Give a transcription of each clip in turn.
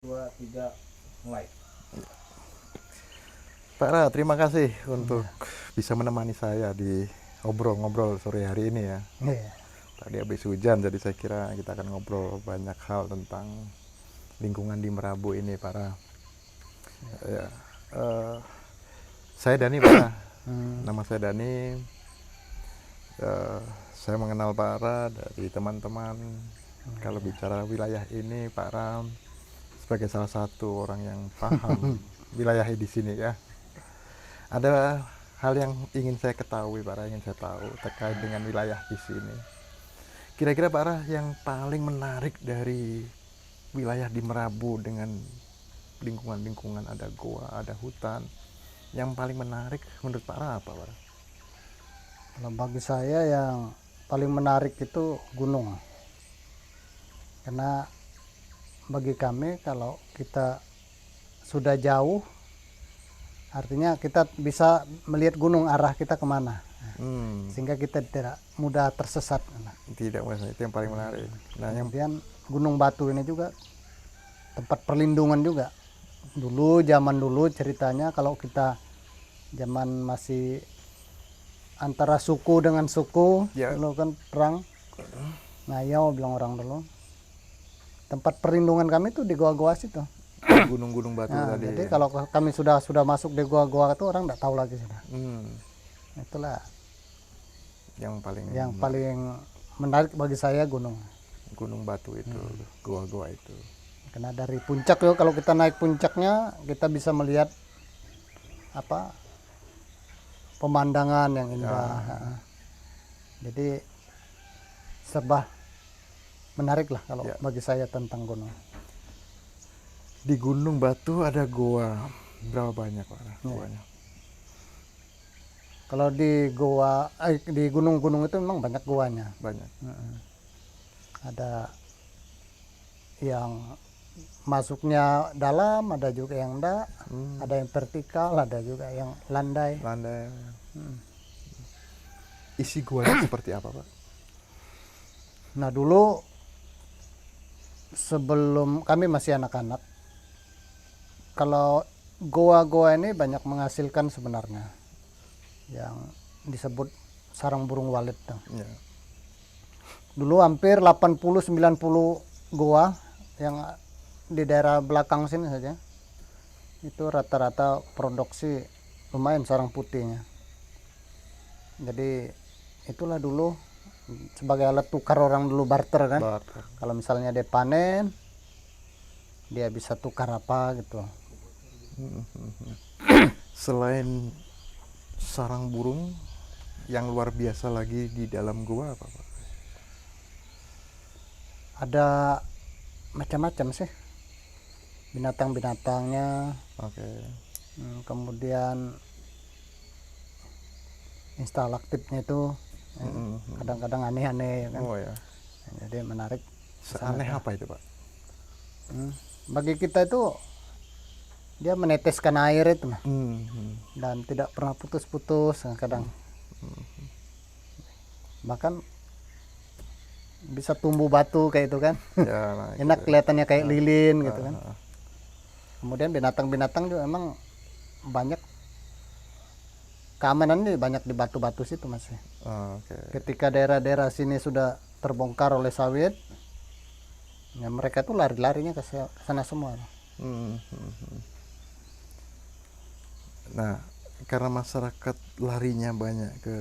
2, 3, mulai. Pak Ra, terima kasih untuk bisa menemani saya di ngobrol-ngobrol sore hari ini ya. Iya. Tadi habis hujan, jadi saya kira kita akan ngobrol banyak hal tentang lingkungan di Merabu ini, Pak Ra. Ya, eh, saya Dani, Pak Ra. Nama saya Dani. Saya mengenal Pak Ra dari teman-teman. Kalau bicara wilayah ini, Pak Ra sebagai salah satu orang yang paham wilayah di sini ya. Ada hal yang ingin saya ketahui, Pak Ra, ingin saya tahu terkait dengan wilayah di sini. Kira-kira Pak Ra, yang paling menarik dari wilayah di Merabu dengan lingkungan-lingkungan, ada goa, ada hutan, yang paling menarik menurut Pak Ra apa, Pak Ra? Kalau bagi saya yang paling menarik itu gunung. Karena bagi kami kalau kita sudah jauh, artinya kita bisa melihat gunung arah kita kemana. Sehingga kita tidak mudah tersesat. Tidak, Mas, itu yang paling menarik. Nah, yang Kemudian Gunung Batu ini juga tempat perlindungan juga. Zaman dulu ceritanya kalau kita zaman masih antara suku dengan suku, Ya. dulu kan perang, ngayau bilang orang dulu. Tempat perlindungan kami itu di goa-goa situ. gunung-gunung batu Nah, tadi. jadi kalau kami sudah masuk di goa-goa itu orang tidak tahu lagi sudah. Itulah Yang paling yang paling menarik bagi saya gunung. Gunung Batu itu, goa-goa itu. Karena dari puncak yo, kalau kita naik puncaknya kita bisa melihat apa pemandangan yang indah. Jadi serba menarik lah kalau bagi saya tentang gunung. Di Gunung Batu ada goa. Berapa banyak, Pak Ra, goanya? Kalau di di gunung-gunung itu memang banyak goanya. Banyak. Ada yang masuknya dalam, ada juga yang enggak, ada yang vertikal, ada juga yang landai. Landai. Isi goanya seperti apa, Pak? Nah dulu sebelum kami masih anak-anak, kalau goa-goa ini banyak menghasilkan sebenarnya, yang disebut sarang burung walet tuh. Ya. Dulu hampir 80-90 goa yang di daerah belakang sini saja, itu rata-rata produksi lumayan sarang putihnya. Jadi itulah dulu sebagai alat tukar, orang dulu barter kan. Barter. Kalau misalnya dia panen, dia bisa tukar apa gitu. Selain sarang burung, yang luar biasa lagi di dalam gua apa, Pak? Ada macam-macam sih binatang-binatangnya. Oke. Kemudian instalaktifnya itu kadang-kadang aneh-aneh ya kan. Oh ya. Jadi menarik. Seaneh apa itu, Pak? Bagi kita itu dia meneteskan air itu dan tidak pernah putus-putus kadang. Bahkan bisa tumbuh batu kayak itu kan. Ya, nah, Enak kelihatannya kayak lilin gitu kan. Kemudian binatang-binatang juga emang banyak keamanannya, banyak di batu-batu situ masih. Oke. Ketika daerah-daerah sini sudah terbongkar oleh sawit, ya mereka tuh lari-larinya ke sana semua. Nah, karena masyarakat larinya banyak ke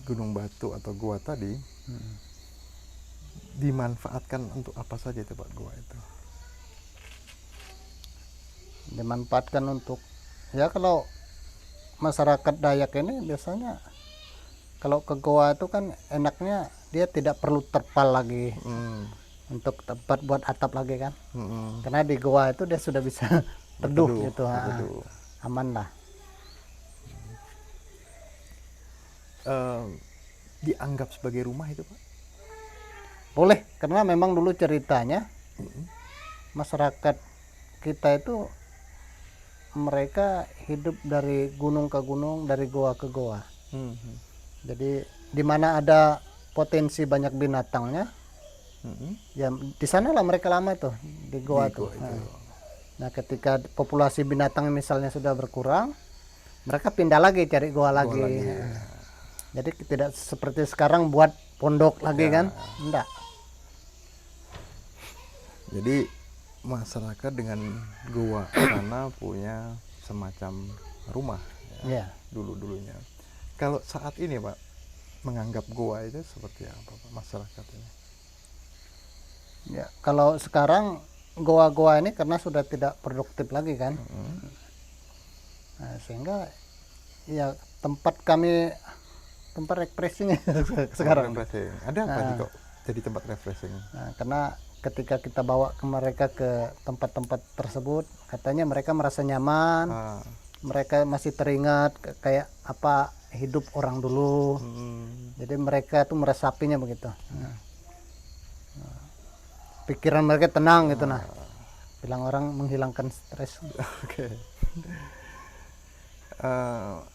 Gunung Batu atau gua tadi, dimanfaatkan untuk apa saja itu, Pak, gua itu? Dimanfaatkan untuk, ya kalau masyarakat Dayak ini biasanya kalau ke goa itu kan enaknya dia tidak perlu terpal lagi untuk tempat buat atap lagi kan. Karena di goa itu dia sudah bisa teduh gitu. Aman lah. Dianggap sebagai rumah itu, Pak? Boleh, karena memang dulu ceritanya masyarakat kita itu mereka hidup dari gunung ke gunung, dari goa ke goa. Jadi di mana ada potensi banyak binatangnya, Ya di sana lah mereka lama tuh di goa Di tuh. goa itu. Nah ketika populasi binatang misalnya sudah berkurang, mereka pindah lagi cari goa lagi. lagi. Jadi tidak seperti sekarang buat pondok lagi Ya. kan, enggak. Jadi masyarakat dengan goa sana punya semacam rumah Ya. dulunya. Kalau saat ini Pak menganggap goa itu seperti apa Pak masyarakat ini? Ya, kalau sekarang goa-goa ini karena sudah tidak produktif lagi kan, nah, sehingga ya tempat refreshing sekarang. Refreshing. Ada apa Nah. nih kok jadi tempat refreshing? Nah, karena ketika kita bawa ke mereka ke tempat-tempat tersebut, katanya mereka merasa nyaman, Ah, mereka masih teringat kayak apa hidup orang dulu. Jadi mereka tuh meresapinya begitu. Nah. Pikiran mereka tenang gitu nah. Bilang orang menghilangkan stres. Oke.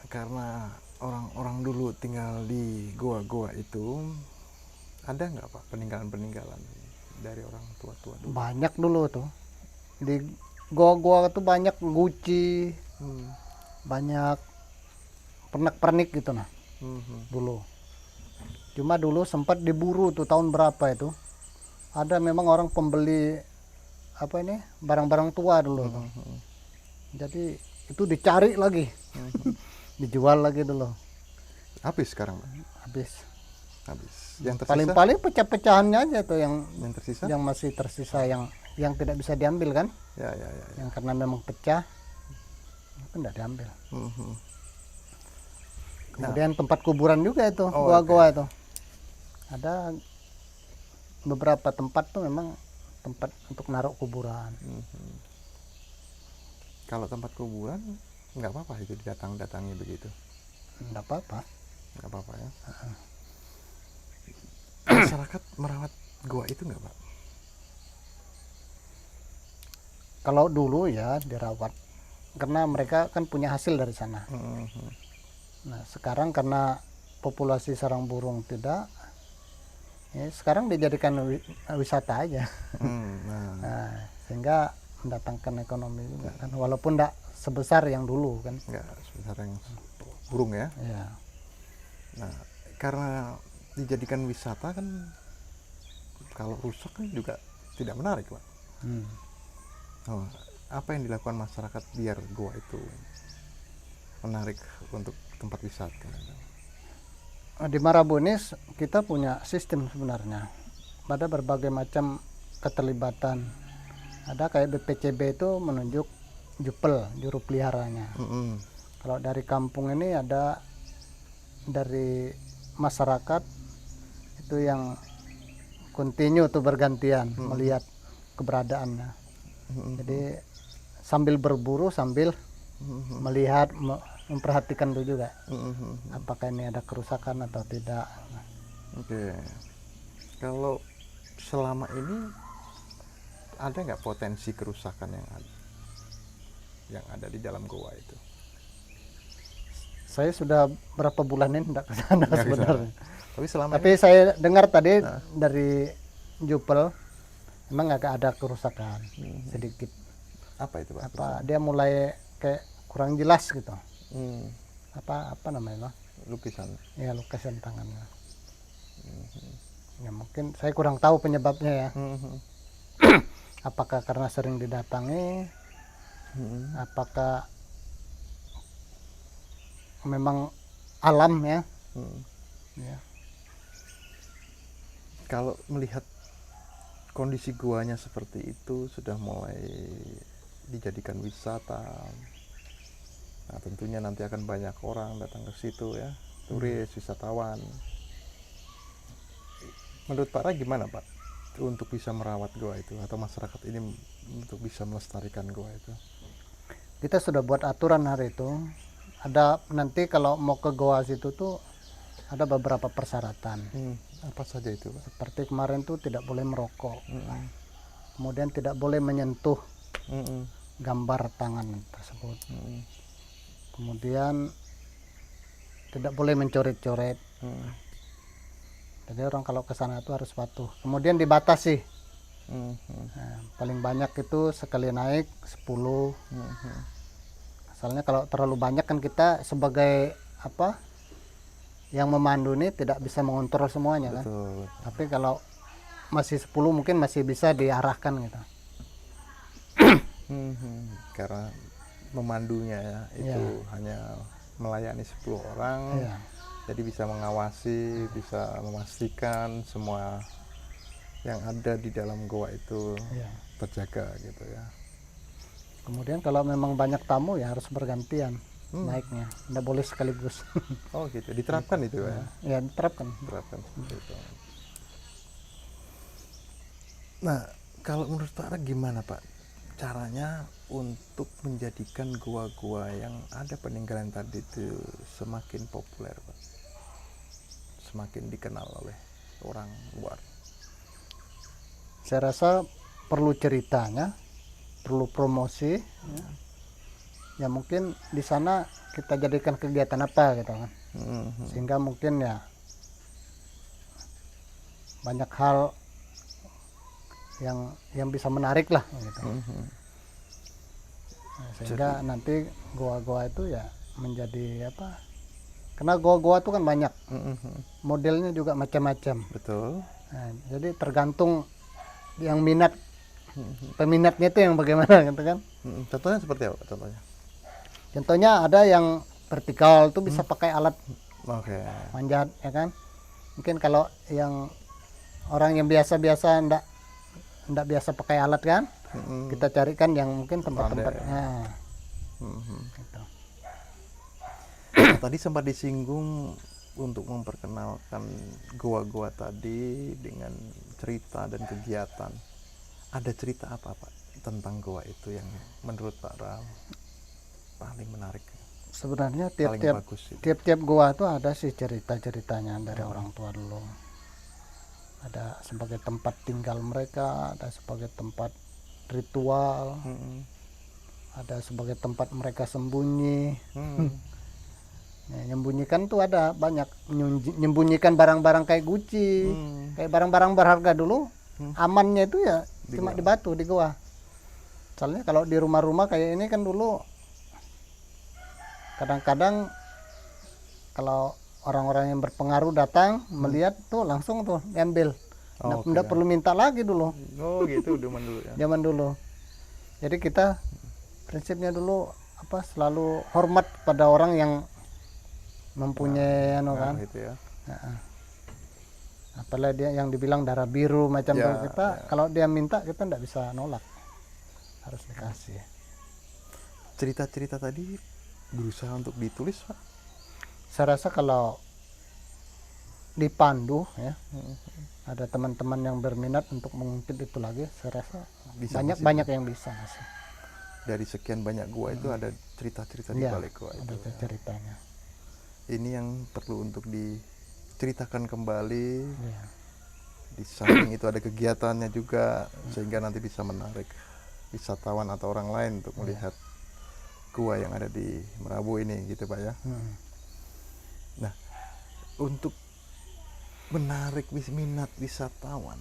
Karena orang-orang dulu tinggal di goa-goa itu, ada nggak Pak peninggalan-peninggalan dari orang tua-tua dulu? Banyak dulu tuh. Di goa-goa tuh banyak guci, banyak pernak-pernik gitu nah dulu. Cuma dulu sempat diburu tuh tahun berapa itu. Ada memang orang pembeli apa ini barang-barang tua dulu tuh. Jadi itu dicari lagi, dijual lagi dulu. Habis sekarang Pak? Habis. Yang tersisa? Paling-paling pecah-pecahannya aja tuh yang tersisa? yang masih tersisa yang tidak bisa diambil kan, Ya. yang karena memang pecah itu tidak diambil. Kemudian tempat kuburan juga itu, goa-goa itu ada beberapa tempat tuh memang tempat untuk naruh kuburan. Kalau tempat kuburan nggak apa-apa itu didatangi begitu? Nggak apa-apa. Nggak apa-apa ya. Masyarakat merawat goa itu nggak Pak? Kalau dulu ya dirawat karena mereka kan punya hasil dari sana. Nah sekarang karena populasi sarang burung tidak, ya sekarang dijadikan wisata aja. Nah, sehingga mendatangkan ekonomi juga kan, walaupun tidak sebesar yang dulu kan. Nggak sebesar yang burung ya. Ya. Nah, karena dijadikan wisata kan, kalau rusak kan juga tidak menarik Pak. Oh, apa yang dilakukan masyarakat biar goa itu menarik untuk tempat wisata? Di Marabonis kita punya sistem sebenarnya. Ada berbagai macam keterlibatan. Ada kayak BPCB itu menunjuk jupel, juru peliharanya. Kalau dari kampung ini ada dari masyarakat itu yang kontinu tuh bergantian melihat keberadaannya. Jadi sambil berburu sambil melihat memperhatikan itu juga apakah ini ada kerusakan atau tidak. Oke. Kalau selama ini ada nggak potensi kerusakan yang ada di dalam goa itu? Saya sudah berapa bulan ini tidak ke sana Nggak ke sana. sebenarnya. Tapi Saya dengar tadi dari Jupel memang agak ada kerusakan sedikit. apa itu Pak? Apa dia mulai kayak kurang jelas gitu. Apa namanya? Lukisan. Ya lukisan tangannya. Ya mungkin saya kurang tahu penyebabnya ya. Apakah karena sering didatangi? Apakah memang alam ya? Ya. Kalau melihat kondisi guanya seperti itu sudah mulai dijadikan wisata, nah tentunya nanti akan banyak orang datang ke situ ya, turis, wisatawan. Menurut Pak Ra gimana Pak untuk bisa merawat goa itu, atau masyarakat ini untuk bisa melestarikan goa itu? Kita sudah buat aturan hari itu. Ada nanti kalau mau ke goa situ tuh ada beberapa persyaratan. Apa saja itu Pak? Seperti kemarin tuh tidak boleh merokok. Kemudian tidak boleh menyentuh gambar tangan tersebut. Kemudian tidak boleh mencoret-coret. Jadi orang kalau ke sana itu harus patuh. Kemudian dibatasi. Mhm. Nah, paling banyak itu sekali naik 10. Mhm. Soalnya kalau terlalu banyak kan kita sebagai apa yang memandu ini tidak bisa mengontrol semuanya kan. Betul. Tapi kalau masih 10 mungkin masih bisa diarahkan gitu. Karena memandunya ya, itu hanya melayani 10 orang. Iya. Jadi bisa mengawasi, bisa memastikan semua yang ada di dalam goa itu Iya. terjaga gitu ya. Kemudian kalau memang banyak tamu ya harus bergantian naiknya, nggak boleh sekaligus. Oh gitu, diterapkan itu ya. Ya diterapkan. Diterapkan seperti itu. Nah, kalau menurut Pak Ra gimana Pak caranya untuk menjadikan gua-gua yang ada peninggalan tadi itu semakin populer Pak? Semakin dikenal oleh orang luar. Saya rasa perlu ceritanya, perlu promosi. Ya mungkin di sana kita jadikan kegiatan apa gitu kan, sehingga mungkin ya banyak hal yang bisa menarik lah gitu. Nah, sehingga nanti goa-goa itu ya menjadi apa? Karena goa-goa itu kan banyak, modelnya juga macam-macam. Betul. Nah, jadi tergantung yang minat, peminatnya itu yang bagaimana gitu kan. Contohnya seperti apa contohnya? Contohnya ada yang vertikal tuh bisa pakai alat Oke. manjat ya kan. Mungkin kalau yang orang yang biasa-biasa ndak biasa pakai alat kan, kita carikan yang mungkin tempat-tempatnya. Gitu. Nah, tadi sempat disinggung untuk memperkenalkan goa-goa tadi dengan cerita dan kegiatan. Ada cerita apa Pak tentang goa itu yang menurut Pak Ra paling menarik? Sebenarnya Paling bagus itu. tiap goa itu ada sih cerita-ceritanya dari orang tua dulu. Ada sebagai tempat tinggal mereka, ada sebagai tempat ritual, ada sebagai tempat mereka sembunyi. Nah, nyembunyikan tuh ada banyak, nyembunyikan barang-barang kayak Gucci, kayak barang-barang berharga dulu. Amannya itu ya cuma di batu, di goa. Soalnya kalau di rumah-rumah kayak ini kan dulu kadang-kadang kalau orang-orang yang berpengaruh datang melihat tuh langsung tuh diambil, nggak perlu minta lagi dulu. Oh gitu zaman dulu ya. Zaman dulu. Jadi kita prinsipnya dulu apa selalu hormat pada orang yang mempunyai kan. Gitu ya. Apalagi dia yang dibilang darah biru macam itu kita kalau dia minta kita nggak bisa nolak, harus dikasih. Cerita-cerita tadi berusaha untuk ditulis Pak? Saya rasa kalau dipandu ya, ada teman-teman yang berminat untuk mengungkit itu lagi, saya rasa Bisa banyak yang bisa masih. Dari sekian banyak gua itu ada cerita-cerita di balik gua itu. Ada ceritanya. Ini yang perlu untuk diceritakan kembali. Ya. Di samping itu ada kegiatannya juga sehingga nanti bisa menarik wisatawan atau orang lain untuk melihat gua yang ada di Merabu ini gitu Pak ya. Nah, untuk menarik minat wisatawan,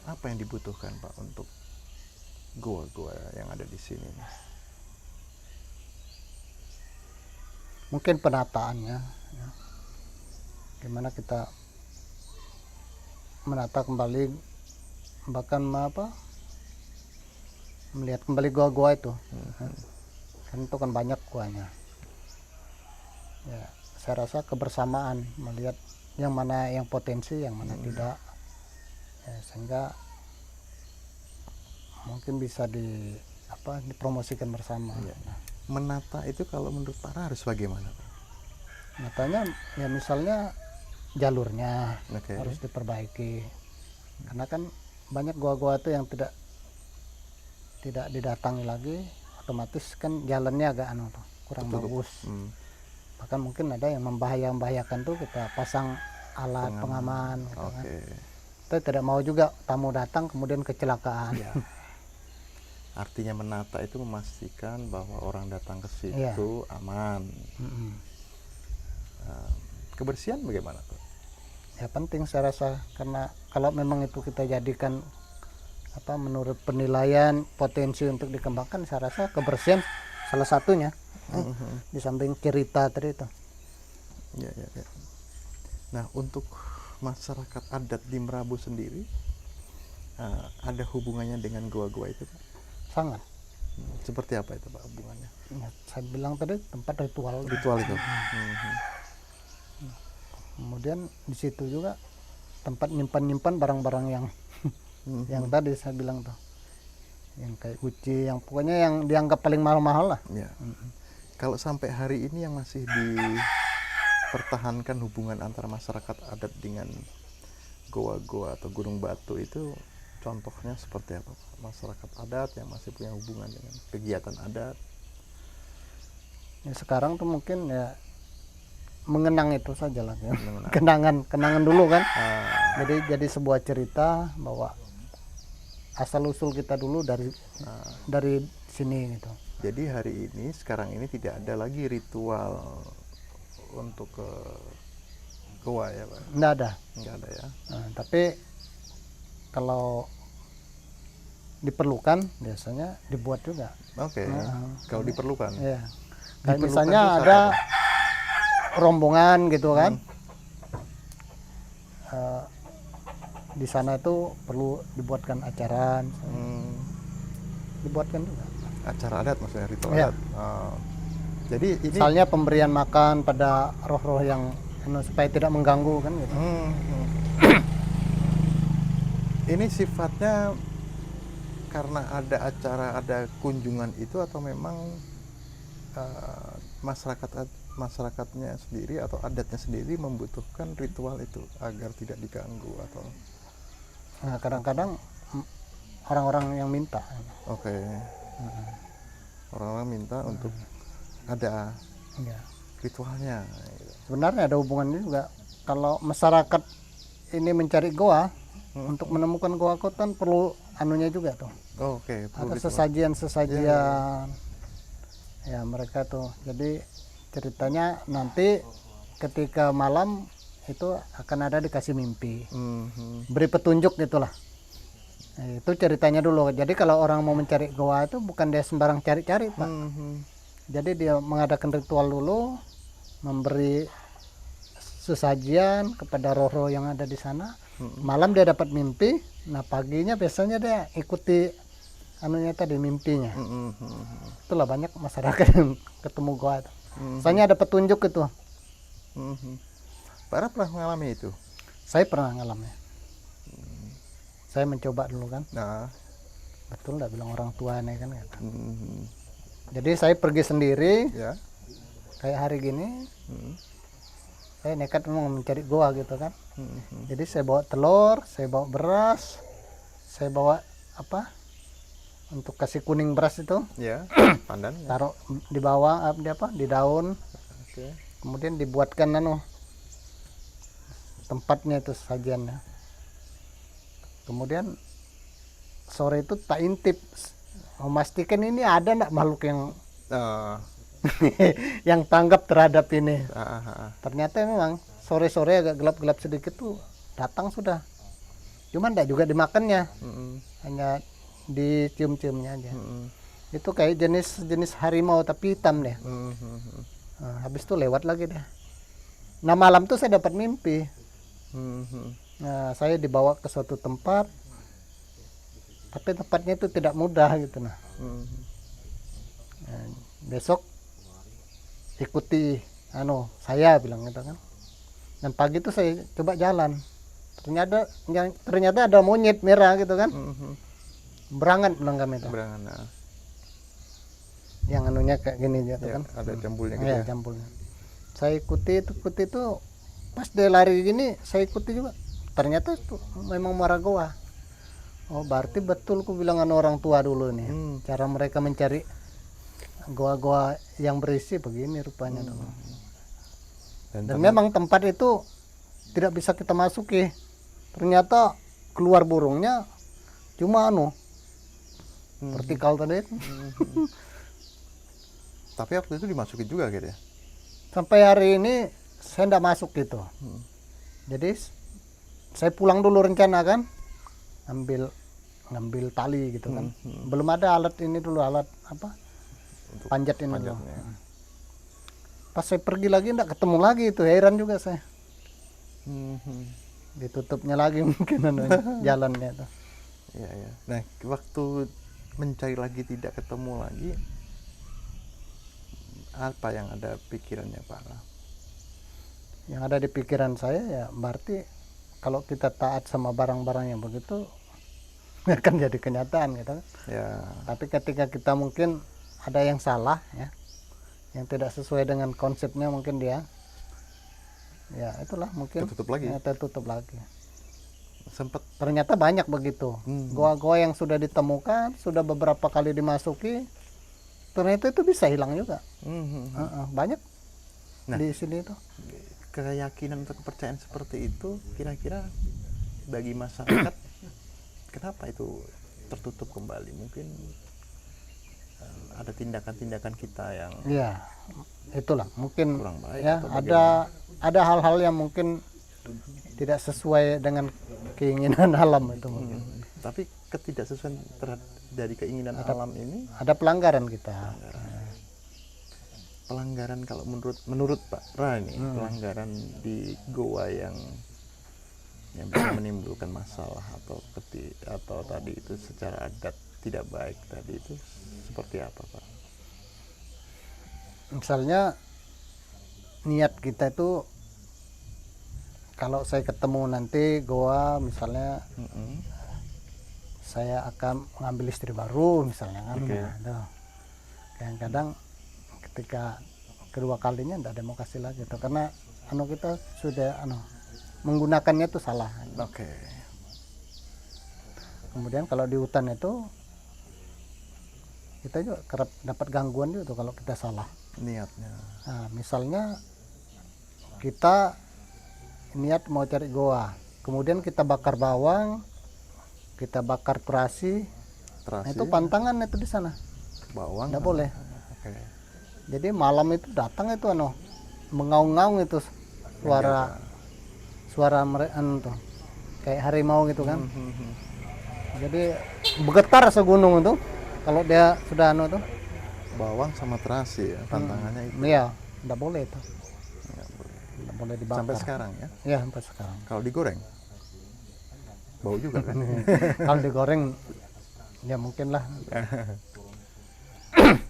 apa yang dibutuhkan Pak untuk gua-gua yang ada di sini? Mungkin penataannya, ya. Gimana kita menata kembali, bahkan melihat kembali gua-gua itu. Kan itu kan banyak guanya. Ya, saya rasa kebersamaan melihat yang mana yang potensi, yang mana tidak. Ya, sehingga mungkin bisa dipromosikan bersama. Ya. Menata itu kalau menurut Pak Ra harus bagaimana Pak? Menatanya ya misalnya jalurnya Oke. harus diperbaiki. Karena kan banyak gua-gua itu yang tidak didatangi lagi, otomatis kan jalannya agak kurang Tertutup. bagus. Bahkan mungkin ada yang membahayakan tuh kita pasang alat pengaman gitu kan. Kita tidak mau juga tamu datang kemudian kecelakaan. Ya. Artinya menata itu memastikan bahwa orang datang ke situ aman. Kebersihan bagaimana Pak? ya penting saya rasa, karena kalau memang itu kita jadikan menurut penilaian potensi untuk dikembangkan, saya rasa kebersihan salah satunya. Di samping cerita tadi itu. Ya. Nah, untuk masyarakat adat di Merabu sendiri, ada hubungannya dengan goa-goa itu, Pak? Sangat. Seperti apa itu, Pak, hubungannya? Ya, saya bilang tadi tempat ritual. Ritual itu. Kemudian di situ juga tempat nyimpan barang-barang yang yang tadi saya bilang tuh, yang kayak guci, yang pokoknya yang dianggap paling mahal-mahal lah. Ya. Kalau sampai hari ini yang masih dipertahankan hubungan antara masyarakat adat dengan goa-goa atau gunung batu itu, contohnya seperti apa, Pak? Masyarakat adat yang masih punya hubungan dengan kegiatan adat. Ya, sekarang tuh mungkin ya mengenang itu saja lah ya. Mengenang. kenangan dulu kan. Jadi sebuah cerita bahwa asal usul kita dulu dari sini gitu. Jadi hari ini, sekarang ini tidak ada lagi ritual untuk ke goa ya, Pak? Nggak ada. Nggak ada ya. Tapi kalau diperlukan biasanya dibuat juga. Oke. Kalau diperlukan. Ya. Kayak Diperlukan misalnya itu ada apa? rombongan gitu kan. Di sana itu perlu dibuatkan acara, dibuatkan juga. Acara adat maksudnya, ritual Ya. adat. Jadi ini Misalnya pemberian makan pada roh-roh yang supaya tidak mengganggu kan gitu. Ini sifatnya karena ada acara, ada kunjungan itu, atau memang masyarakatnya sendiri atau adatnya sendiri membutuhkan ritual itu agar tidak diganggu atau? Nah, kadang-kadang orang-orang yang minta. Oke. Orang-orang minta untuk ada Ya. ritualnya. Gitu. Sebenarnya ada hubungannya juga. Kalau masyarakat ini mencari goa, untuk menemukan goa kotan perlu anunya juga tuh. Oke. Perlu Ada ritual. sesajian. Ya, mereka tuh. Jadi ceritanya nanti ketika malam itu akan ada dikasih mimpi. Beri petunjuk gitulah. Nah, itu ceritanya dulu. Jadi kalau orang mau mencari goa itu bukan dia sembarang cari-cari, Pak. Jadi dia mengadakan ritual dulu, memberi sesajian kepada roh-roh yang ada di sana. Malam dia dapat mimpi. Nah, paginya biasanya dia ikuti anunya tadi, mimpinya. Itulah banyak masyarakat yang ketemu goa itu. Misalnya ada petunjuk itu. Pak Ra pernah mengalami itu? Saya pernah ngalamin. Saya mencoba dulu kan. Nah. Betul nggak bilang orang tua nih kan. Jadi saya pergi sendiri. Ya. Kayak hari gini. Saya nekat mau mencari goa gitu kan. Jadi saya bawa telur, saya bawa beras, saya bawa untuk kasih kuning beras itu. Ya. Pandan. Ya. Taruh di bawah di daun. Oke. Kemudian dibuatkan tempatnya itu sajiannya. Kemudian sore itu tak intip, memastikan ini ada enggak makhluk yang yang tanggap terhadap ini. Ternyata memang sore-sore agak gelap-gelap sedikit tuh datang sudah. Cuman enggak juga dimakannya. Hanya dicium-ciumnya aja. Itu kayak jenis harimau tapi hitam deh. Nah, habis itu lewat lagi deh. Nah, malam tuh saya dapat mimpi. Nah, saya dibawa ke suatu tempat, tapi tempatnya itu tidak mudah gitu. Nah, besok ikuti saya bilang gitu kan. Dan pagi itu saya coba jalan, ternyata ada monyet merah gitu kan. Berangan bilang kami itu. Berangan. Nah. Yang anunya kayak gini gitu Ya, kan. ada jambulnya gitu. Ya, jambulnya. Saya ikuti itu pas dia lari gini saya ikuti juga. Ternyata itu memang muara goa. Oh, berarti betul ku bilang orang tua dulu nih. Cara mereka mencari goa-goa yang berisi begini rupanya. Dan memang tempat itu tidak bisa kita masuki. Ternyata keluar burungnya cuma vertikal tadi. Tapi waktu itu dimasukin juga gitu ya? Sampai hari ini saya tidak masuk gitu. Jadi saya pulang dulu rencana kan, ngambil tali gitu kan. Belum ada alat ini dulu, alat apa? Untuk Panjat ini dulu. panjatnya. Pas saya pergi lagi enggak ketemu lagi, itu heran juga saya. Mhm. Ditutupnya lagi mungkin jalannya itu. Iya, iya. Nah, waktu mencari lagi tidak ketemu lagi, apa yang ada pikirannya Pak Ra? Yang ada di pikiran saya ya berarti kalau kita taat sama barang-barang yang begitu akan jadi kenyataan gitu kan. Ya, Tapi ketika kita mungkin ada yang salah ya, yang tidak sesuai dengan konsepnya, mungkin dia ya itulah mungkin tertutup lagi. ya, tertutup lagi. Sempat Ternyata banyak begitu. Goa-goa yang sudah ditemukan, sudah beberapa kali dimasuki, ternyata itu bisa hilang juga. Banyak Nah. di sini itu. keyakinan atau kepercayaan seperti itu kira-kira bagi masyarakat kenapa itu tertutup kembali? Mungkin ada tindakan-tindakan kita yang Iya, itulah mungkin kurang baik ya atau ada hal-hal yang mungkin tidak sesuai dengan keinginan alam itu mungkin. tapi ketidaksesuaian dari keinginan alam ini, Ada pelanggaran kita. pelanggaran kalau menurut Pak Ra ini, pelanggaran di goa yang bisa menimbulkan masalah atau tadi itu secara adat tidak baik tadi itu seperti apa Pak? Misalnya niat kita itu kalau saya ketemu nanti goa misalnya saya akan mengambil istri baru misalnya kan. Oke. Nah, itu. Kadang-kadang ketika kedua kalinya tidak ada mau kasih lagi tuh, karena kita sudah menggunakannya itu salah. Oke. Kemudian kalau di hutan itu kita juga kerap dapat gangguan juga tuh kalau kita salah. Niatnya. Nah, misalnya kita niat mau cari goa, kemudian kita bakar bawang, kita bakar terasi, nah, Terasi, itu pantangan itu di sana, bawang. tidak boleh. Oke. Jadi malam itu datang itu mengaung-ngaung itu suara mereka tuh kayak harimau gitu kan. Jadi bergetar segunung itu kalau dia sudah tuh. Bawang sama terasi ya, tantangannya itu. Iya, tidak boleh itu. Nggak boleh. Tidak boleh dibakar. Sampai sekarang ya. Ya, sampai sekarang. Kalau digoreng, bau juga kan? Kalau digoreng ya mungkin lah.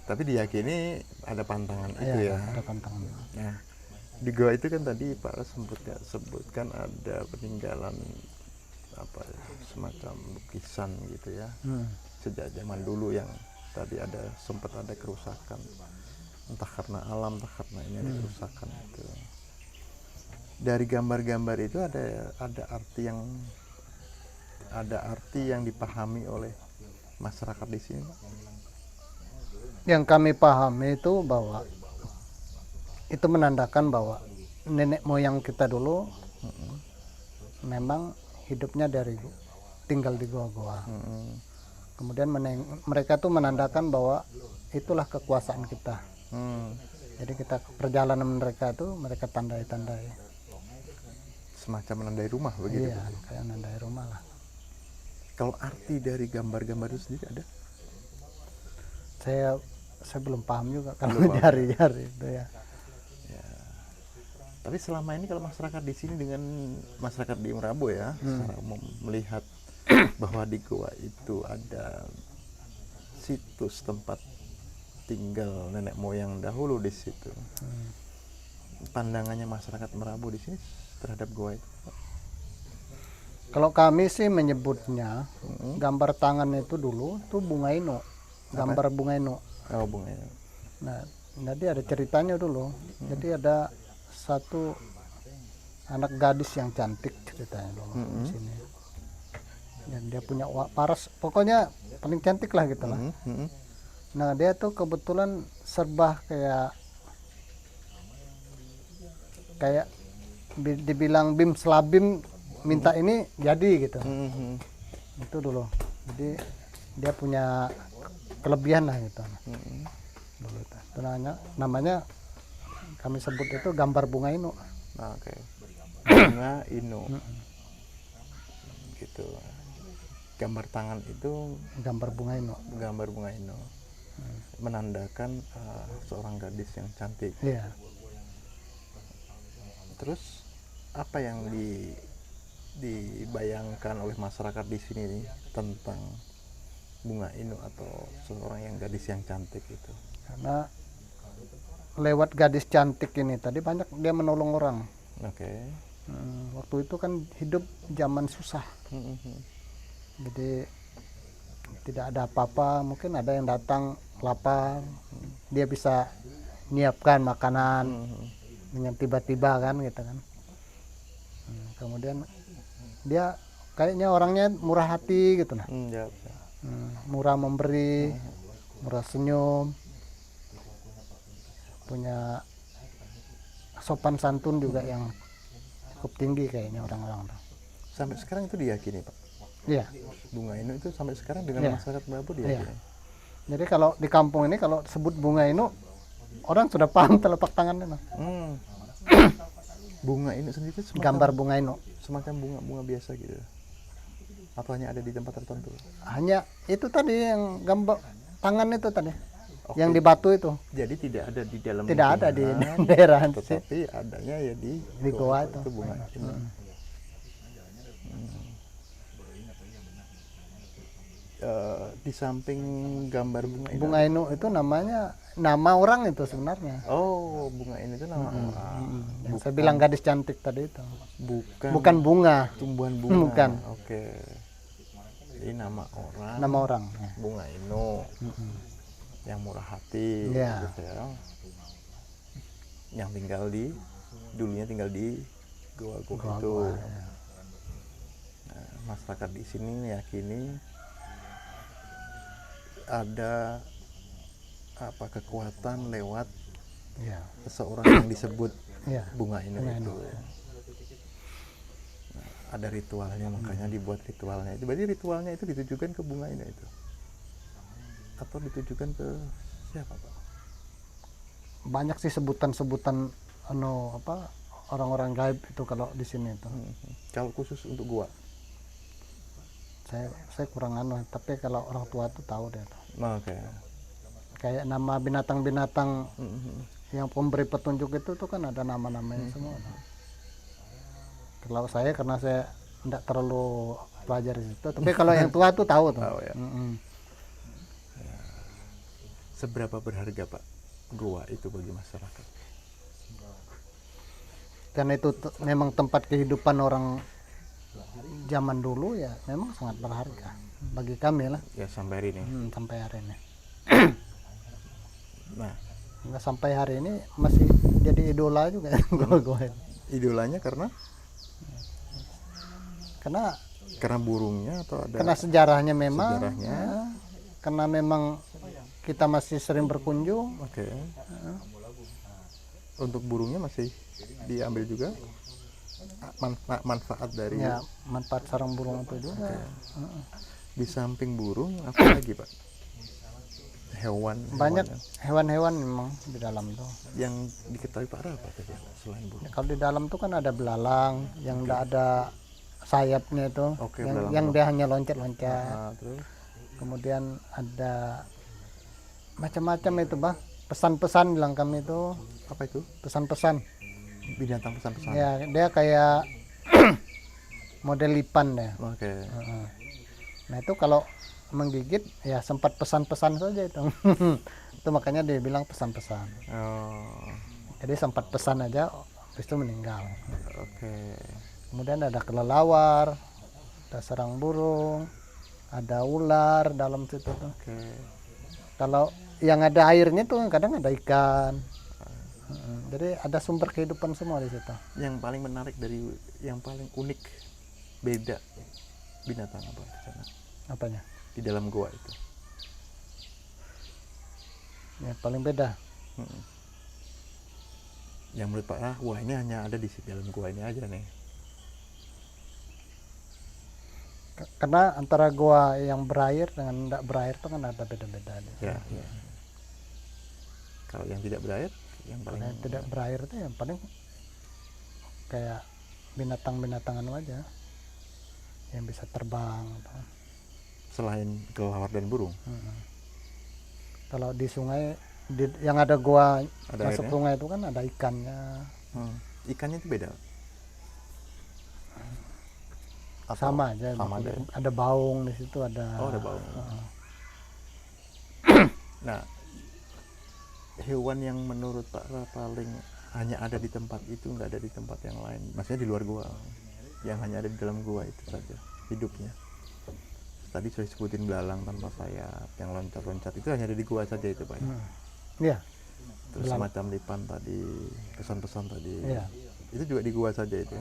Tapi diyakini ada pantangan itu ya. Ada pantangan. Nah, di goa itu kan tadi Pak Ras sebutkan ada peninggalan apa ya, semacam lukisan gitu ya. Sejak zaman dulu yang tadi sempat ada kerusakan, entah karena alam, entah karena ini ada kerusakan itu. Dari gambar-gambar itu ada arti yang dipahami oleh masyarakat di sini, Pak? Yang kami pahami itu bahwa itu menandakan bahwa nenek moyang kita dulu memang hidupnya tinggal di goa-goa. Kemudian mereka tuh menandakan bahwa itulah kekuasaan kita. Jadi kita perjalanan mereka itu mereka tandai-tandai. Semacam menandai rumah begitu. Iya, kayak menandai rumah lah. Kalau arti dari gambar-gambar itu sendiri ada? Saya belum paham juga kalau Belum paham. jari-jari itu ya. Tapi selama ini kalau masyarakat di sini dengan masyarakat di Merabu ya, secara umum melihat bahwa di goa itu ada situs tempat tinggal nenek moyang dahulu di situ. Pandangannya masyarakat Merabu di sini terhadap goa itu? Kalau kami sih menyebutnya gambar tangan itu dulu tuh bunga ino, gambar bunga ino. Oh, bunganya. Nah, jadi ada ceritanya dulu. Jadi ada satu anak gadis yang cantik ceritanya dulu di sini. Dan dia punya paras, pokoknya paling cantik lah gitu lah. Nah, dia tuh kebetulan serba kayak dibilang bim selabim minta ini jadi gitu. Itu dulu. Jadi dia punya kelebihan lah gitu. Dulu itu namanya kami sebut itu gambar bunga inu. Oke. Bunga inu. gitu. Gambar tangan itu gambar bunga ino. gambar bunga ino, menandakan seorang gadis yang cantik. Iya. Terus apa yang dibayangkan oleh masyarakat di sini nih tentang bunga ino atau seorang yang gadis yang cantik itu? Karena lewat gadis cantik ini tadi banyak dia menolong orang. Oke. Waktu itu kan hidup zaman susah. Jadi tidak ada apa-apa, mungkin ada yang datang lapar, dia bisa nyiapkan makanan dengan tiba-tiba kan gitu kan. Kemudian dia kayaknya orangnya murah hati gitu nah. Ya. Murah memberi, murah senyum, punya sopan santun juga yang cukup tinggi kayaknya orang-orang tuh. Sampai sekarang itu diyakini, Pak? Iya. Bunga ino itu sampai sekarang dengan Iya. masyarakat Babur Iya. diyakini? Jadi kalau di kampung ini kalau sebut bunga ino, orang sudah paham telapak tangannya nah. Bunga ino sendiri itu Gambar bunga ino. semacam bunga biasa gitu, atau hanya ada di tempat tertentu? Hanya itu tadi yang gambar tangan itu tadi. Oke. Yang di batu itu. Jadi tidak ada di dalam Tidak ada di lingkungan, daerah situ. tetapi adanya ya di goa itu. bunga ino. Di samping gambar bunga ino. Bunga ino itu namanya nama orang itu sebenarnya. Oh, bunga ino itu nama orang. Yang saya bilang gadis cantik tadi itu. Bukan Bunga, tumbuhan bunga. Bukan. Oke. Jadi nama orang. nama orang. Ya. Bunga ino. Yang murah hati. Iya. Gitu ya. Yang dulunya tinggal di goa-goa itu. Ya. Nah, masyarakat di sini meyakini ada kekuatan lewat Ya. seseorang yang disebut Ya. bunga ino Bunga itu. ino. Nah, ada ritualnya, makanya dibuat ritualnya itu. Berarti ritualnya itu ditujukan ke bunga ino itu, atau ditujukan ke siapa, Pak? Banyak sih sebutan-sebutan orang-orang gaib itu kalau di sini itu. Kalau khusus untuk gua, Saya kurang tapi kalau orang tua tuh tahu deh tuh. oke. Kayak nama binatang-binatang yang pemberi petunjuk itu tuh kan ada nama-namanya semua. Kalau saya karena saya tidak terlalu pelajari itu, tapi kalau yang tua tuh tahu tuh. Tahu ya. Seberapa berharga, Pak, gua itu bagi masyarakat? Karena itu memang tempat kehidupan orang zaman dulu ya, memang sangat berharga bagi kami lah. Ya sampai hari ini. Sampai hari ini. Nah, Nggak sampai hari ini masih jadi idola juga gua ini. idolanya karena burungnya atau ada Karena sejarahnya memang. sejarahnya? Karena memang kita masih sering berkunjung. Oke. Untuk burungnya masih diambil juga manfaat dari. Ya, manfaat sarang burung itu juga. Di samping burung apa lagi, Pak? Banyak hewannya. hewan-hewan memang di dalam tuh. Yang diketahui Pak Ra apa tadi selain burung? Kalau di dalam tuh kan ada belalang yang enggak ada sayapnya itu, Oke, yang dia hanya loncat-loncat. Nah, terus Kemudian ada macam-macam itu, Bang. Pesan-pesan bilang kami itu, apa itu? pesan-pesan. Binatang pesan-pesan. Ya, dia kayak model lipan deh. Oke. Nah, itu kalau menggigit ya sempat pesan-pesan saja itu. Itu makanya dia bilang pesan-pesan. Oh, Jadi sempat pesan aja, habis itu meninggal. oke. Kemudian ada kelelawar, ada sarang burung, ada ular dalam situ tuh. Oke. Kalau yang ada airnya tuh kadang ada ikan. Jadi ada sumber kehidupan semua di situ. Yang paling menarik yang paling unik, beda binatang apa di sana? Apanya? Di dalam goa itu. Ya, paling beda. Yang menurut Pak Ra, wah ini hanya ada di dalam goa ini aja nih. Karena antara gua yang berair dengan tidak berair itu kan ada beda-beda. Ya. Kalau yang tidak berair, yang paling Yang tidak berair itu yang paling kayak binatang-binatangan aja. yang bisa terbang. Selain kelelawar dan burung. Kalau di sungai yang ada gua Ada masuk airnya? sungai itu kan ada ikannya. Ikannya itu beda. Atau Sama aja. sama aja. Ada baung di situ ada. Oh, ada bau. Nah, hewan yang menurut Pak Ra paling hanya ada di tempat itu, nggak ada di tempat yang lain. Maksudnya di luar gua, yang hanya ada di dalam gua itu saja hidupnya. Tadi saya sebutin belalang tanpa sayap, yang loncat-loncat itu hanya ada di gua saja itu Pak. Iya. Terus semacam lipan tadi, pesan-pesan tadi, Iya. itu juga di gua saja itu.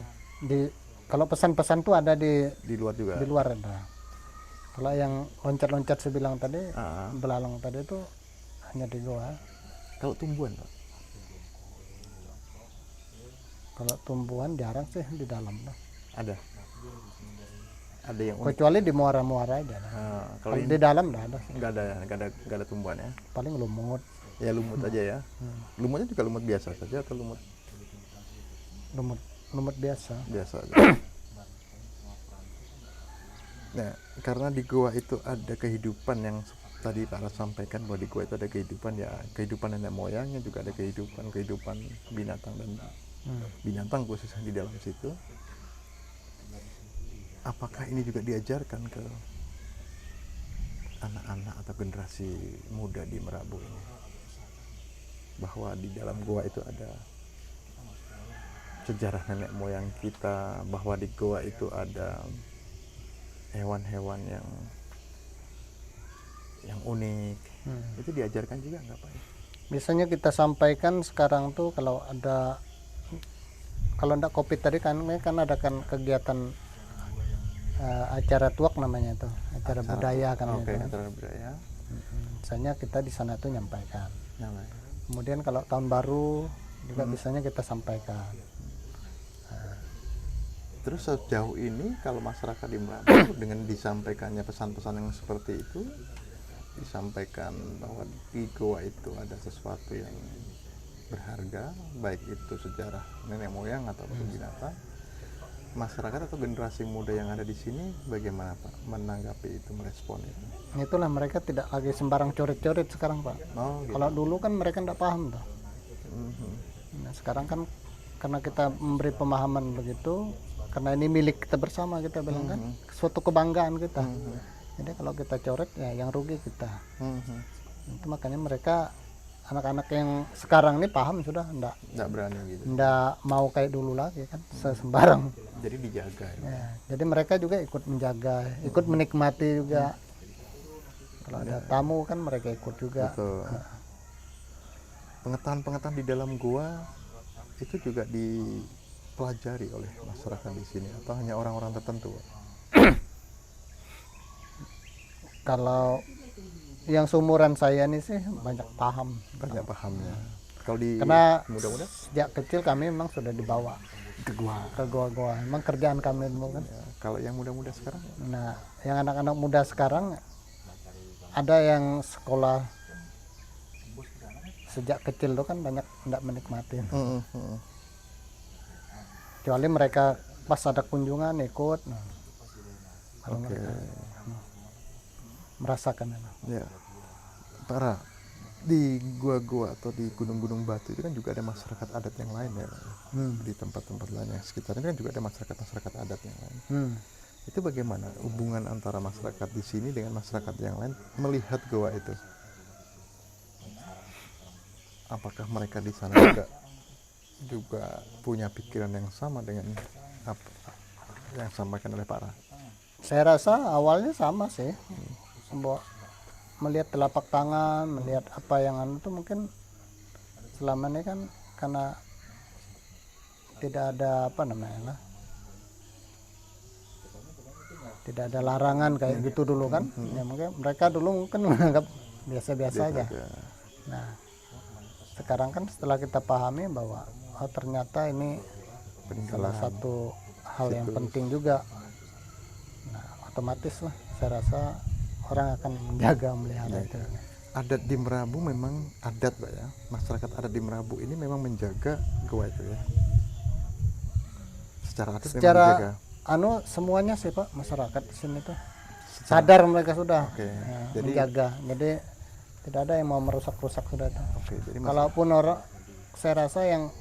Kalau pesan-pesan tuh ada di Luar juga. di luar ada. Kalau yang loncat-loncat saya bilang tadi, Ah. belalang tadi itu hanya di gua. Kalau tumbuhan Pak, Kalau tumbuhan jarang sih di dalam. ada yang unik. Kecuali di muara-muara aja. Kalau Kalau ini di dalam nggak ada sih. nggak ada tumbuhan ya. Paling lumut, Ya lumut aja ya. Lumutnya juga lumut biasa saja atau lumut lumut biasa. biasa aja. Nah, karena di gua itu ada kehidupan yang tadi Pak Ras sampaikan, bahwa di gua itu ada kehidupan, ya kehidupan nenek moyangnya, juga ada kehidupan binatang dan binatang khususnya di dalam situ. Apakah ini juga diajarkan ke anak-anak atau generasi muda di Merabu ini, bahwa di dalam gua itu ada sejarah nenek moyang kita, bahwa di gua itu ada hewan-hewan yang unik. Itu diajarkan juga nggak Pak? Biasanya kita sampaikan sekarang tuh kalau ndak COVID tadi kan ada kan kegiatan acara tuak namanya itu, acara budaya kan Oke, itu. acara budaya. Misalnya kita di sana tuh nyampaikan. Namanya. Kemudian kalau tahun baru juga biasanya kita sampaikan. Terus sejauh ini kalau masyarakat di Merabu dengan disampaikannya pesan-pesan yang seperti itu, disampaikan bahwa di goa itu ada sesuatu yang berharga, baik itu sejarah nenek moyang atau binatang, masyarakat atau generasi muda yang ada di sini bagaimana Pak menanggapi itu, merespon itu? Itulah mereka tidak lagi sembarang coret-coret sekarang Pak. Oh, gitu. Kalau dulu kan mereka tidak paham tuh. Mhm. Nah, sekarang kan karena kita memberi pemahaman begitu, karena ini milik kita bersama, kita bilang kan suatu kebanggaan kita. Jadi kalau kita coret ya yang rugi kita. Itu makanya mereka anak-anak yang sekarang ini paham sudah, Nggak berani gitu. ndak mau kayak dulu lagi kan sembarang. Jadi dijaga ya. Ya, jadi mereka juga ikut menjaga, ikut menikmati juga. Kalau ada tamu kan mereka ikut juga. Betul. Pengetahuan-pengetahuan di dalam gua itu juga dipelajari oleh masyarakat di sini atau hanya orang-orang tertentu? Kalau yang seumuran saya ini sih banyak paham. Banyak pahamnya. Kalau di Karena muda-muda sejak kecil kami memang sudah dibawa ke gua. ke goa-goa. Memang kerjaan kami dulu kan. Ya, kalau yang muda-muda sekarang Nah, yang anak-anak muda sekarang ada yang sekolah sejak kecil tuh kan banyak tidak menikmati. Kecuali mereka pas ada kunjungan ikut. Nah, kalau Oke. mereka merasakan itu. Ya. Pak Ra, di gua-gua atau di gunung-gunung batu itu kan juga ada masyarakat adat yang lain ya, Pak? Di tempat-tempat lain yang sekitarnya kan juga ada masyarakat adat yang lain. Itu bagaimana hubungan antara masyarakat di sini dengan masyarakat yang lain melihat goa itu? Apakah mereka di sana juga punya pikiran yang sama dengan apa yang disampaikan oleh Pak Ra? Saya rasa awalnya sama sih. Bahwa melihat telapak tangan, melihat apa yang anu itu mungkin selama ini kan karena tidak ada apa namanya lah, tidak ada larangan kayak gitu dulu kan. Ya mungkin mereka dulu mungkin menganggap biasa-biasa aja. Nah, sekarang kan setelah kita pahami bahwa oh, ternyata ini salah satu hal yang penting juga. Nah, otomatis lah saya rasa orang akan menjaga, melihara itu. Adat di Merabu memang adat Pak ya, masyarakat adat di Merabu ini memang menjaga goa itu ya. Secara adat memang Secara menjaga. semuanya sih Pak, masyarakat di sini tuh sadar mereka sudah Oke. ya, Jadi menjaga. Jadi tidak ada yang mau merusak-rusak sudah tuh. oke, jadi Kalaupun orang, saya rasa yang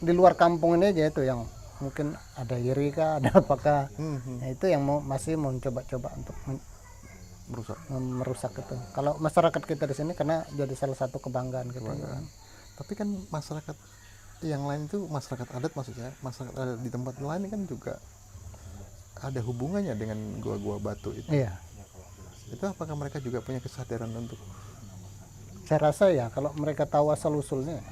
di luar kampung ini aja itu yang mungkin ada iri kah, ada apakah, ya itu yang masih mau coba-coba untuk merusak. merusak itu. Kalau masyarakat kita di sini karena jadi salah satu kebanggaan kita. Kan. Tapi kan masyarakat yang lain itu, masyarakat adat maksudnya, masyarakat adat di tempat lain kan juga ada hubungannya dengan gua-gua batu itu. Iya. Itu apakah mereka juga punya kesadaran untuk Saya rasa ya kalau mereka tahu asal usulnya.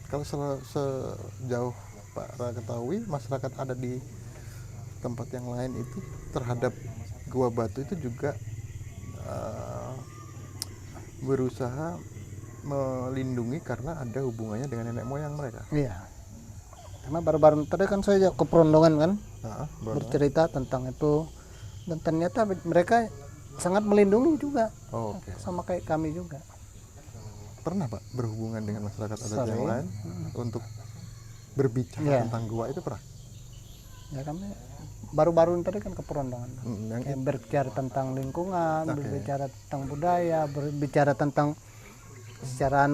kalau sejauh Pak Ra ketahui, masyarakat ada di tempat yang lain itu terhadap gua batu itu juga berusaha melindungi karena ada hubungannya dengan nenek moyang mereka. Iya. Karena baru-baru tadi kan saya ke Perondongan kan bercerita tentang itu, dan ternyata mereka sangat melindungi juga. Oke. Sama kayak kami juga. Pernah Pak berhubungan dengan masyarakat adat yang Sering. lain untuk berbicara Iya. tentang gua itu pernah? Ya kami baru-baru tadi kan ke Perondongan. Yang Kayak berbicara tentang lingkungan, Oke. berbicara tentang budaya, berbicara tentang secara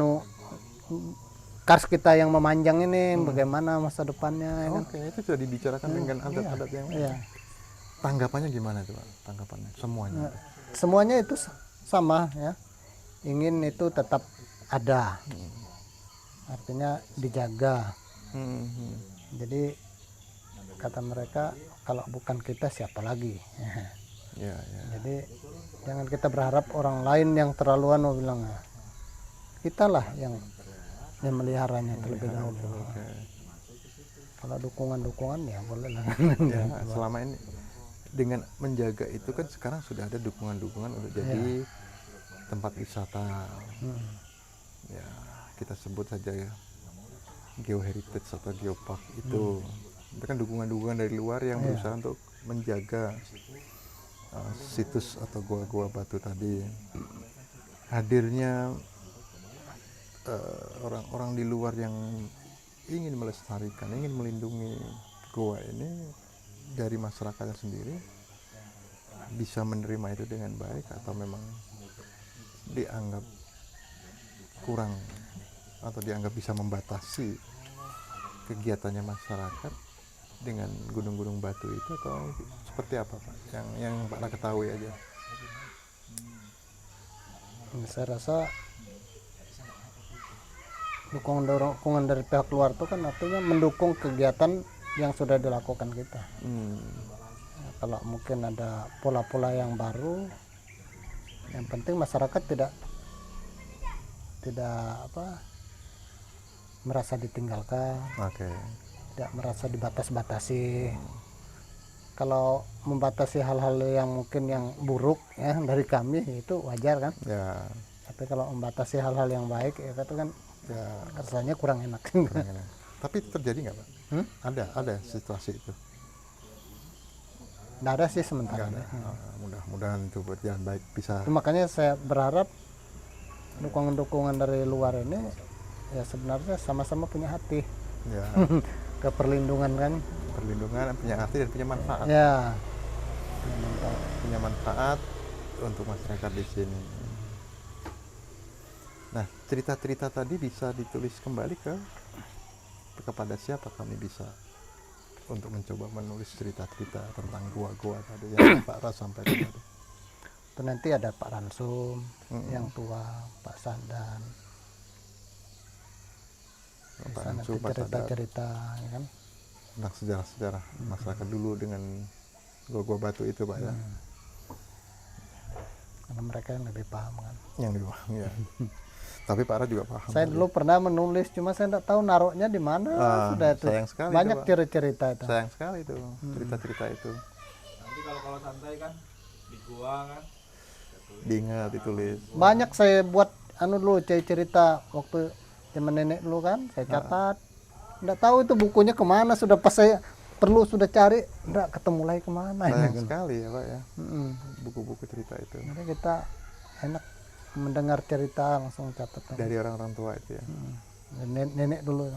kars kita yang memanjang ini, bagaimana masa depannya. Ya kan? Oke, itu sudah dibicarakan dengan adat-adat yang lain. Iya. Tanggapannya gimana itu Pak? Tanggapannya semuanya. Nah, semuanya itu sama ya, ingin itu tetap ada, artinya dijaga. Jadi kata mereka, kalau bukan kita siapa lagi. Ya, ya. Jadi jangan kita berharap orang lain yang terlaluan mau bilang, kita lah yang meliharanya terlebih dahulu. Oke. Kalau dukungan ya boleh lah. Ya, selama ini dengan menjaga itu kan sekarang sudah ada dukungan-dukungan untuk jadi tempat wisata. Ya, kita sebut saja ya geoheritage atau geopark itu. Itu kan dukungan-dukungan dari luar yang berusaha untuk menjaga situs atau gua-gua batu tadi. Hadirnya orang-orang di luar yang ingin melestarikan, ingin melindungi gua ini dari masyarakatnya sendiri, bisa menerima itu dengan baik atau memang dianggap kurang atau dianggap bisa membatasi kegiatannya masyarakat dengan gunung-gunung batu itu, atau seperti apa Pak? Yang Pak Ra ketahui aja. Saya rasa dukungan dari pihak luar itu kan artinya mendukung kegiatan yang sudah dilakukan kita. Ya, kalau mungkin ada pola-pola yang baru, yang penting masyarakat tidak merasa ditinggalkan, Oke. tidak merasa dibatas-batasi. Kalau membatasi hal-hal yang mungkin yang buruk ya dari kami itu wajar kan. Ya. Tapi kalau membatasi hal-hal yang baik ya itu kan ya rasanya kurang enak. Tapi itu terjadi nggak Pak? Ada situasi itu. Nggak ada sih sementara. Nggak ada. Mudah-mudahan itu berjalan baik, bisa. Itu makanya saya berharap dukungan-dukungan dari luar ini ya sebenarnya sama-sama punya hati Ya. ke perlindungan kan. Perlindungan punya arti dan punya manfaat. Ya. Punya manfaat untuk masyarakat di sini. Nah, cerita-cerita tadi bisa ditulis kembali kepada siapa kami bisa untuk mencoba menulis cerita-cerita tentang gua-gua tadi yang Pak Ra sampaikan tadi. Itu nanti ada Pak Ransum yang tua, Pak Sandan. Pak Bisa Ransum, nanti Pak Sandan, cerita-cerita ya kan. tentang sejarah-sejarah masyarakat dulu dengan gua-gua batu itu Pak ya. Karena mereka yang lebih paham kan. Yang di bawah, ya. Tapi Pak Ra juga paham. Saya dulu pernah menulis, cuma saya tidak tahu naruhnya di mana. Sudah itu sayang sekali banyak itu, Pak. cerita-cerita itu. Sayang sekali itu cerita-cerita itu. Nanti kalau santai kan di gua kan Diingat, ditulis. Banyak saya buat dulu cerita waktu zaman nenek dulu kan, saya catat. Nggak tahu itu bukunya kemana, sudah pas saya sudah cari, nggak ketemu lagi kemana. Sayang ini. sekali ya Pak ya. Buku-buku cerita itu Jadi kita enak mendengar cerita langsung catat. dari orang-orang tua itu ya. Nenek dulu.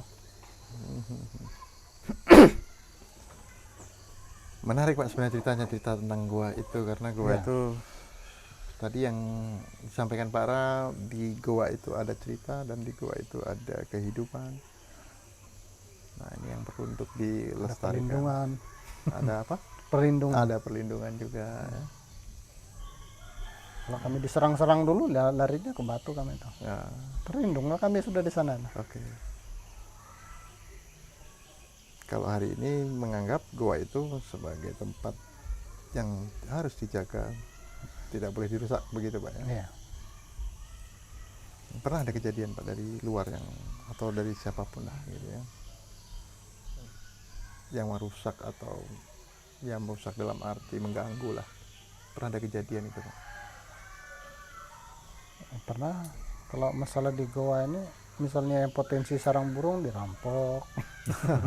Menarik Pak sebenarnya cerita tentang gua itu, karena gua Ya. itu tadi yang disampaikan Pak Ra, di gua itu ada cerita dan di gua itu ada kehidupan. Nah ini yang perlu untuk Ada dilestarikan. perlindungan, Ada apa? perlindungan. Ada perlindungan juga. Ya. Kalau kami diserang-serang dulu, larinya ke Batu kami itu. Ya, Terlindung, kami sudah di sana. oke. Kalau hari ini menganggap gua itu sebagai tempat yang harus dijaga, tidak boleh dirusak, begitu Pak ya. Iya. Pernah ada kejadian Pak dari luar yang, atau dari siapapun lah gitu ya, yang merusak atau yang merusak dalam arti mengganggu lah, pernah ada kejadian itu Pak? Pernah, kalau masalah di goa ini, misalnya yang potensi sarang burung dirampok.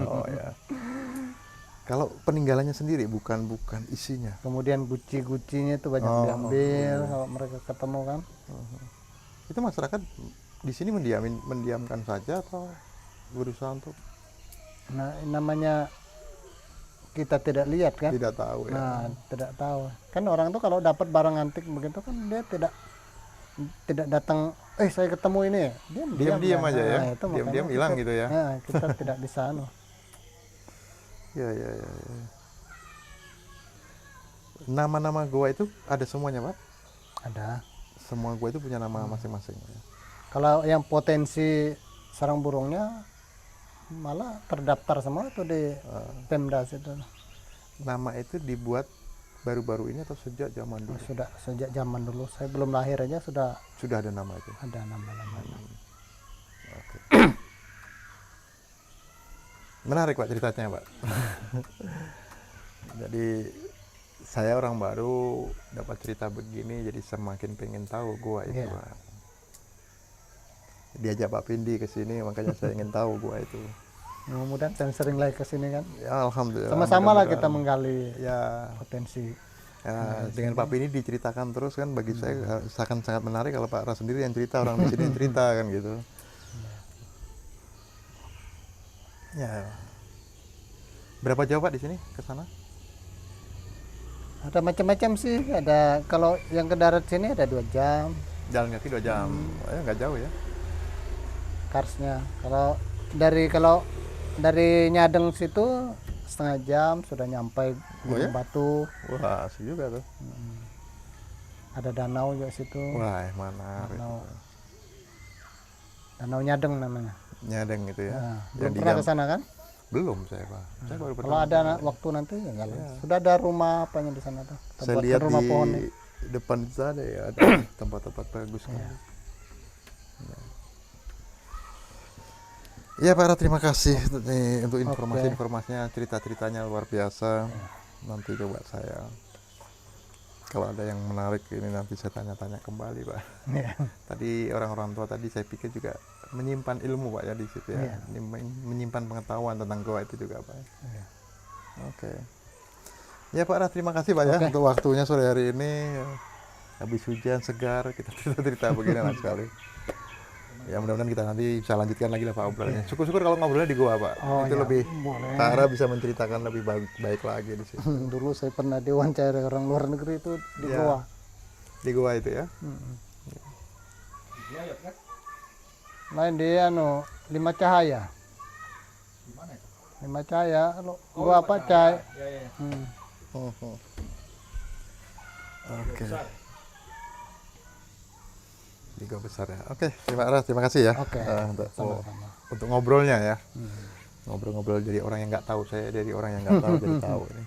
Oh ya. Kalau peninggalannya sendiri, bukan isinya. Kemudian guci-gucinya itu banyak Oh, diambil kalau mereka ketemu kan. Itu masyarakat di sini mendiamkan saja atau berusaha untuk Nah, namanya kita tidak lihat kan. tidak tahu ya? Nah, tidak tahu. Kan orang tuh kalau dapat barang antik begitu kan dia tidak datang, saya ketemu ini. Diam-diam aja ya? Nah, itu makanya Diam-diam hilang kita- gitu ya? Nah, kita tidak bisa Ya. Nama-nama gua itu ada semuanya Pak? ada. Semua gua itu punya nama masing-masing ya? Kalau yang potensi sarang burungnya malah terdaftar semua tuh di Pemda situ. Nama itu dibuat baru-baru ini atau sejak zaman dulu? Sudah sejak zaman dulu. Saya belum lahir aja sudah Sudah ada nama itu? ada nama-nama. Oke. Menarik Pak ceritanya Pak. Jadi saya orang baru dapat cerita begini, jadi semakin pengen tahu gua itu Iya. Pak. Diajak Pak Pindi ke sini, makanya saya ingin tahu gua itu. Mudah-mudahan saya sering lagi ke sini kan. Ya alhamdulillah. Sama-sama lah mudah-mudahan. kita menggali Ya, potensi. ya, dengan Pak Pindi diceritakan terus kan, bagi saya akan sangat menarik kalau Pak Ra sendiri yang cerita, orang di sini yang cerita kan gitu. Ya. Berapa jauh Pak di sini ke sana? Ada macam-macam sih. Ada kalau yang ke darat sini ada 2 jam Jalan kaki 2 jam. Ya nggak jauh ya. karsnya. Kalau dari Nyadeng situ setengah jam sudah nyampe Gunung ya? Batu. Wah, asik juga tuh. Ada danau juga situ. Wah, mana? Danau Nyadeng namanya. Nyadeng gitu ya. Nah, Yang belum di pernah jam- ke sana kan? Belum saya Pak. Saya baru Kalau pertama ada kali. waktu nanti ya jalan. Sudah ada rumah apanya di sana tuh. Kita Saya buatkan lihat rumah di pohon nih. depan itu ada ya, ada tempat-tempat bagus kan. Ya Pak Ra, terima kasih untuk informasinya, cerita-ceritanya luar biasa. Nanti coba saya, kalau ada yang menarik ini nanti saya tanya-tanya kembali Pak. Iya. Tadi orang-orang tua tadi saya pikir juga menyimpan ilmu Pak ya di situ ya. Iya. Menyimpan pengetahuan tentang goa itu juga Pak. Iya. Oke. Ya Pak Ra, terima kasih Pak ya Oke. untuk waktunya sore hari ini. Habis hujan segar, kita cerita-cerita begini enak sekali. Ya mudah-mudahan kita nanti bisa lanjutkan lagi lah Pak obrolannya. Syukur-syukur kalau ngobrolnya di goa Pak. Oh, Itu ya, lebih boleh. Pak Ra bisa menceritakan lebih baik lagi di sini. Dulu saya pernah diwawancara orang luar negeri itu di Ya. Goa. Di goa itu ya. Dia ya kan? Lain dia Lima Cahaya. Gimana itu? Lima Cahaya. Oh, Gua apa cahaya? Ya, ya. Oke. Di goa besar ya. Oke, terima kasih ya. Oke. Sama-sama. Untuk ngobrolnya ya. Ngobrol-ngobrol dari orang yang nggak tahu, saya dari orang yang nggak tahu jadi tahu ini.